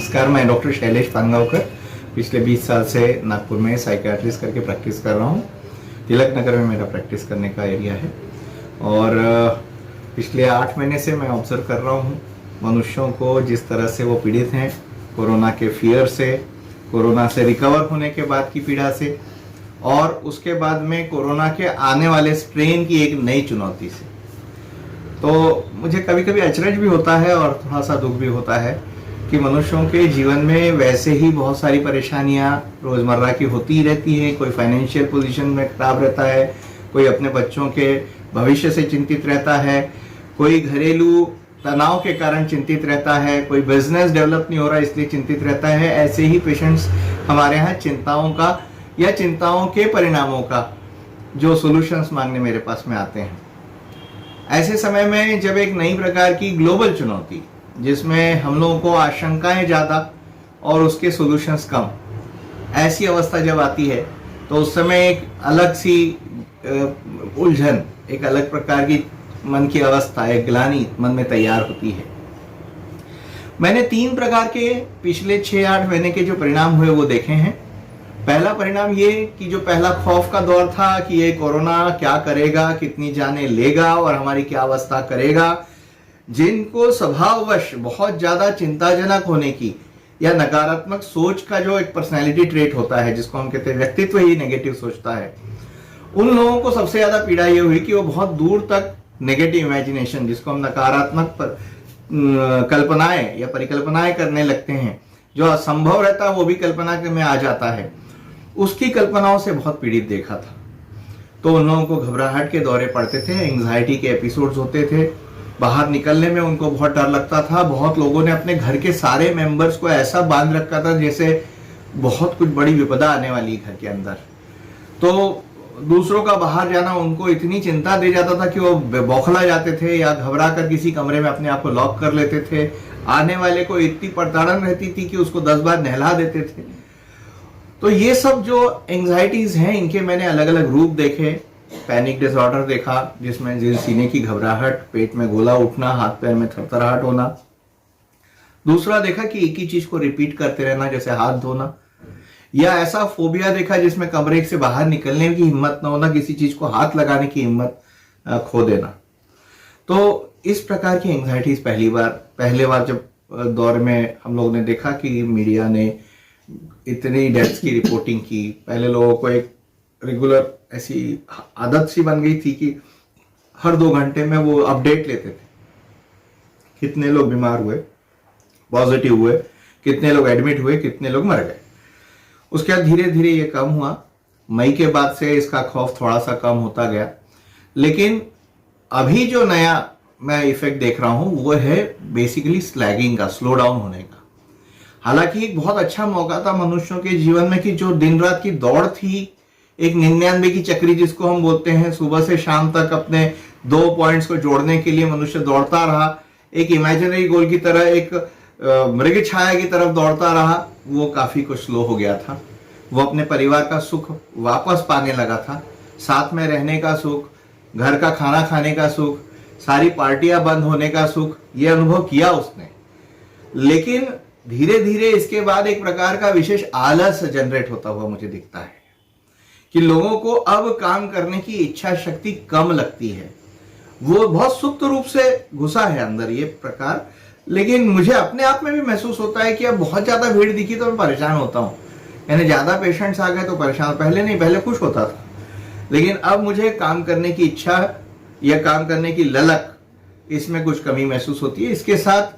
नमस्कार, मैं डॉक्टर शैलेश पांगावकर पिछले 20 साल से नागपुर में साइकियाट्रिस्ट करके प्रैक्टिस कर रहा हूँ। तिलक नगर में मेरा प्रैक्टिस करने का एरिया है और पिछले 8 महीने से मैं ऑब्जर्व कर रहा हूँ मनुष्यों को, जिस तरह से वो पीड़ित हैं कोरोना के फियर से, कोरोना से रिकवर होने के बाद की पीड़ा से, और उसके बाद में कोरोना के आने वाले स्ट्रेन की एक नई चुनौती से। तो मुझे कभी कभी अचरज भी होता है और थोड़ा सा दुख भी होता है कि मनुष्यों के जीवन में वैसे ही बहुत सारी परेशानियां रोज़मर्रा की होती ही रहती हैं। कोई फाइनेंशियल पोजीशन में खराब रहता है, कोई अपने बच्चों के भविष्य से चिंतित रहता है, कोई घरेलू तनाव के कारण चिंतित रहता है, कोई बिजनेस डेवलप नहीं हो रहा इसलिए चिंतित रहता है। ऐसे ही पेशेंट्स हमारे यहाँ चिंताओं का या चिंताओं के परिणामों का जो सॉल्यूशंस मांगने मेरे पास में आते हैं। ऐसे समय में जब एक नई प्रकार की ग्लोबल चुनौती, जिसमें हम लोगों को आशंकाएं ज़्यादा और उसके सॉल्यूशंस कम, ऐसी अवस्था जब आती है तो उस समय एक अलग सी उलझन, एक अलग प्रकार की मन की अवस्था, एक ग्लानि मन में तैयार होती है। मैंने 3 प्रकार के पिछले 6-8 महीने के जो परिणाम हुए वो देखे हैं। पहला परिणाम ये कि जो पहला खौफ का दौर था कि ये कोरोना क्या करेगा, कितनी जानें लेगा और हमारी क्या अवस्था करेगा, जिनको स्वभाववश बहुत ज्यादा चिंताजनक होने की या नकारात्मक सोच का जो एक पर्सनैलिटी ट्रेट होता है, जिसको हम कहते हैं व्यक्तित्व ही नेगेटिव सोचता है, उन लोगों को सबसे ज्यादा पीड़ा ये हुई कि वो बहुत दूर तक नेगेटिव इमेजिनेशन, जिसको हम नकारात्मक कल्पनाएं या परिकल्पनाएं करने लगते हैं, जो असंभव रहता है वो भी कल्पना में आ जाता है, उसकी कल्पनाओं से बहुत पीड़ित देखा था। तो उन लोगों को घबराहट के दौरे पड़ते थे, एंग्जाइटी के एपिसोड्स होते थे, बाहर निकलने में उनको बहुत डर लगता था। बहुत लोगों ने अपने घर के सारे मेंबर्स को ऐसा बांध रखा था जैसे बहुत कुछ बड़ी विपदा आने वाली है घर के अंदर। तो दूसरों का बाहर जाना उनको इतनी चिंता दे जाता था कि वो बौखला जाते थे या घबरा कर किसी कमरे में अपने आप को लॉक कर लेते थे। आने वाले को इतनी पड़ताड़न रहती थी कि उसको 10 बार नहला देते थे। तो ये सब जो एंग्जाइटीज हैं, इनके मैंने अलग अलग रूप देखे। पैनिक डिसऑर्डर देखा, जिसमें दिल सीने की घबराहट, पेट में गोला उठना, हाथ पैर में थरथराहट होना। दूसरा देखा कि एक ही चीज को रिपीट करते रहना, जैसे हाथ धोना। या ऐसा फोबिया देखा जिसमें कमरे से बाहर निकलने की हिम्मत ना होना, किसी चीज को हाथ लगाने की हिम्मत खो देना। तो इस प्रकार की एंग्जाइटीज पहले बार जब दौर में हम लोगों ने देखा कि मीडिया ने इतनी डेथ्स की रिपोर्टिंग की, पहले लोगों को एक रेगुलर ऐसी आदत सी बन गई थी कि हर 2 घंटे में वो अपडेट लेते थे, कितने लोग बीमार हुए, पॉजिटिव हुए, कितने लोग एडमिट हुए, कितने लोग मर गए। उसके बाद धीरे धीरे ये कम हुआ। मई के बाद से इसका खौफ थोड़ा सा कम होता गया। लेकिन अभी जो नया मैं इफेक्ट देख रहा हूं वो है बेसिकली स्लैगिंग का, स्लो डाउन होने का। हालांकि एक बहुत अच्छा मौका था मनुष्यों के जीवन में कि जो दिन रात की दौड़ थी, एक 99 की चक्री जिसको हम बोलते हैं, सुबह से शाम तक अपने 2 पॉइंट्स को जोड़ने के लिए मनुष्य दौड़ता रहा, एक इमेजिनरी गोल की तरह, एक मृग छाया की तरफ दौड़ता रहा, वो काफी कुछ स्लो हो गया था। वो अपने परिवार का सुख वापस पाने लगा था, साथ में रहने का सुख, घर का खाना खाने का सुख, सारी पार्टियां बंद होने का सुख, ये अनुभव किया उसने। लेकिन धीरे धीरे इसके बाद एक प्रकार का विशेष आलस जनरेट होता हुआ मुझे दिखता है कि लोगों को अब काम करने की इच्छा शक्ति कम लगती है। वो बहुत सुप्त रूप से घुसा है अंदर ये प्रकार। लेकिन मुझे अपने आप में भी महसूस होता है कि अब बहुत ज्यादा भीड़ दिखी तो मैं परेशान होता हूँ, यानी ज्यादा पेशेंट्स आ गए तो परेशान। पहले नहीं, पहले खुश होता था, लेकिन अब मुझे काम करने की इच्छा या काम करने की ललक, इसमें कुछ कमी महसूस होती है। इसके साथ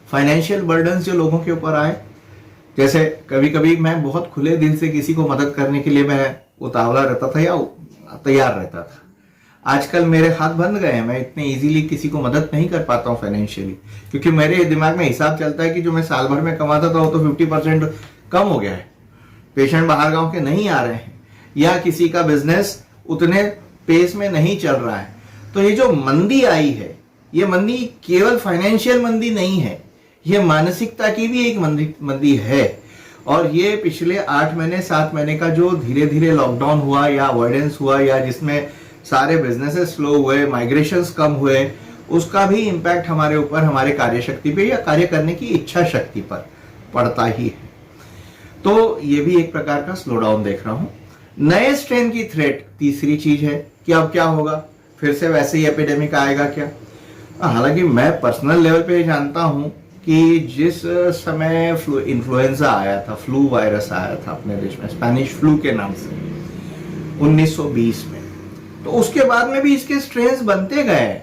फाइनेंशियल बर्डन्स जो लोगों के ऊपर आए, जैसे कभी कभी मैं बहुत खुले दिल से किसी को मदद करने के लिए मैं उतावला रहता था या तैयार रहता था। आजकल मेरे हाथ बंद गए हैं, मैं इतने इजीली किसी को मदद नहीं कर पाता हूँ फाइनेंशियली, क्योंकि मेरे दिमाग में हिसाब चलता है कि जो मैं साल भर में कमाता था वो तो 50% कम हो गया है। पेशेंट बाहर गांव के नहीं आ रहे हैं या किसी का बिजनेस उतने पेस में नहीं चल रहा है। तो ये जो मंदी आई है, ये मंदी केवल फाइनेंशियल मंदी नहीं है, ये मानसिकता की भी एक मंदी है। और ये पिछले 8 महीने 7 महीने का जो धीरे धीरे लॉकडाउन हुआ या अवॉइडेंस हुआ, या जिसमें सारे बिजनेसेस स्लो हुए, माइग्रेशंस कम हुए, उसका भी इम्पैक्ट हमारे ऊपर, हमारे कार्य शक्ति पे या कार्य करने की इच्छा शक्ति पर पड़ता ही है। तो ये भी एक प्रकार का स्लो डाउन देख रहा हूं। नए स्ट्रेन की थ्रेट तीसरी चीज है कि अब क्या होगा, फिर से वैसे ही एपिडेमिक आएगा क्या। हालांकि मैं पर्सनल लेवल पे जानता हूं कि जिस समय इन्फ्लुएंजा आया था, फ्लू वायरस आया था अपने देश में स्पेनिश फ्लू के नाम से 1920 में, तो उसके बाद में भी इसके स्ट्रेन्स बनते गए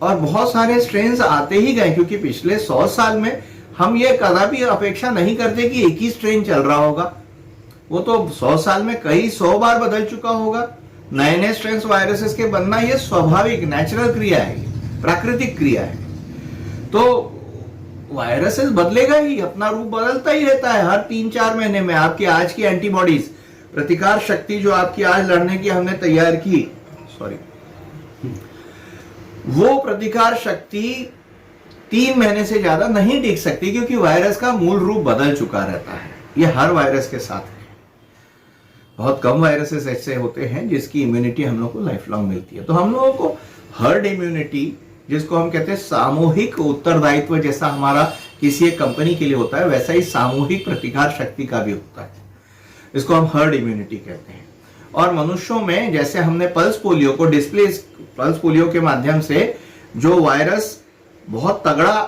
और बहुत सारे स्ट्रेन्स आते ही गए, क्योंकि पिछले 100 साल में हम ये कदापि अपेक्षा नहीं करते कि एक ही स्ट्रेन चल रहा होगा। वो तो 100 साल में कई 100 बार बदल चुका होगा। नए नए स्ट्रेन्स वायरसेस के बनना ये स्वाभाविक नेचुरल क्रिया है, प्राकृतिक क्रिया है। तो वायरसेस बदलेगा ही, अपना रूप बदलता ही रहता है। हर 3-4 महीने में आपकी आज की एंटीबॉडीज, प्रतिकार शक्ति जो आपकी आज लड़ने की हमने तैयार की, वो प्रतिकार शक्ति 3 महीने से ज्यादा नहीं टिक सकती, क्योंकि वायरस का मूल रूप बदल चुका रहता है। ये हर वायरस के साथ है। बहुत कम वायरसेस ऐसे होते हैं जिसकी इम्यूनिटी हम लोग को लाइफ लॉन्ग मिलती है। तो हम लोगों को हर्ड इम्यूनिटी, जिसको हम कहते हैं सामूहिक उत्तरदायित्व, जैसा हमारा किसी एक कंपनी के लिए होता है, वैसा ही सामूहिक प्रतिकार शक्ति का भी होता है। इसको हम हर्ड इम्यूनिटी कहते हैं। और मनुष्यों में जैसे हमने पल्स पोलियो के माध्यम से जो वायरस बहुत तगड़ा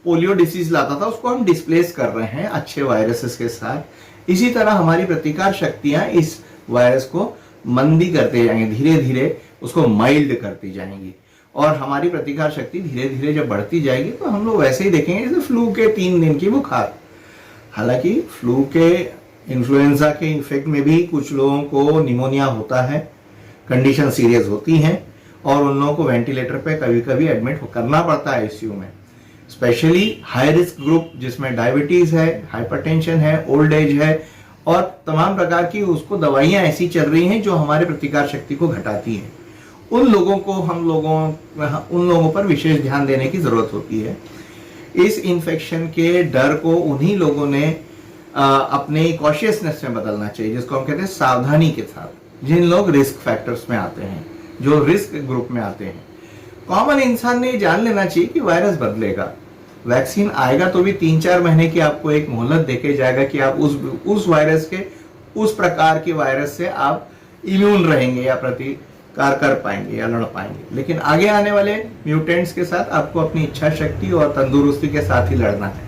पोलियो डिसीज लाता था, उसको हम डिस्प्लेस कर रहे हैं अच्छे वायरसेस के साथ। इसी तरह हमारी प्रतिकार शक्तियां इस वायरस को मंदी करते जाएंगे, धीरे धीरे उसको माइल्ड करती जाएंगी, और हमारी प्रतिकार शक्ति धीरे धीरे जब बढ़ती जाएगी तो हम लोग वैसे ही देखेंगे जैसे फ्लू के 3 दिन की बुखार। हालांकि फ्लू के, इन्फ्लुएंजा के इफेक्ट में भी कुछ लोगों को निमोनिया होता है, कंडीशन सीरियस होती हैं, और उन लोगों को वेंटिलेटर पे कभी कभी एडमिट करना पड़ता है आईसीयू में। स्पेशली हाई रिस्क ग्रुप जिसमें डायबिटीज है, हाइपरटेंशन है, ओल्ड एज है, और तमाम प्रकार की उसको दवाइयां ऐसी चल रही हैं जो हमारे प्रतिकार शक्ति को घटाती हैं। उन लोगों पर विशेष ध्यान देने की जरूरत होती है। इस इन्फेक्शन के डर को उन्हीं लोगों ने अपने कॉशियसनेस में बदलना चाहिए, जिसको हम कहते हैं सावधानी के साथ। जिन लोग रिस्क फैक्टर्स में आते हैं, जो रिस्क ग्रुप में आते हैं, कॉमन इंसान ने जान लेना चाहिए कि वायरस बदलेगा। वैक्सीन आएगा तो भी 3-4 महीने की आपको एक मोहलत देके जाएगा कि आप उस वायरस के, उस प्रकार के वायरस से आप इम्यून रहेंगे या प्रतिकार कर पाएंगे या लड़ पाएंगे। लेकिन आगे आने वाले म्यूटेंट्स के साथ आपको अपनी इच्छा शक्ति और तंदुरुस्ती के साथ ही लड़ना है।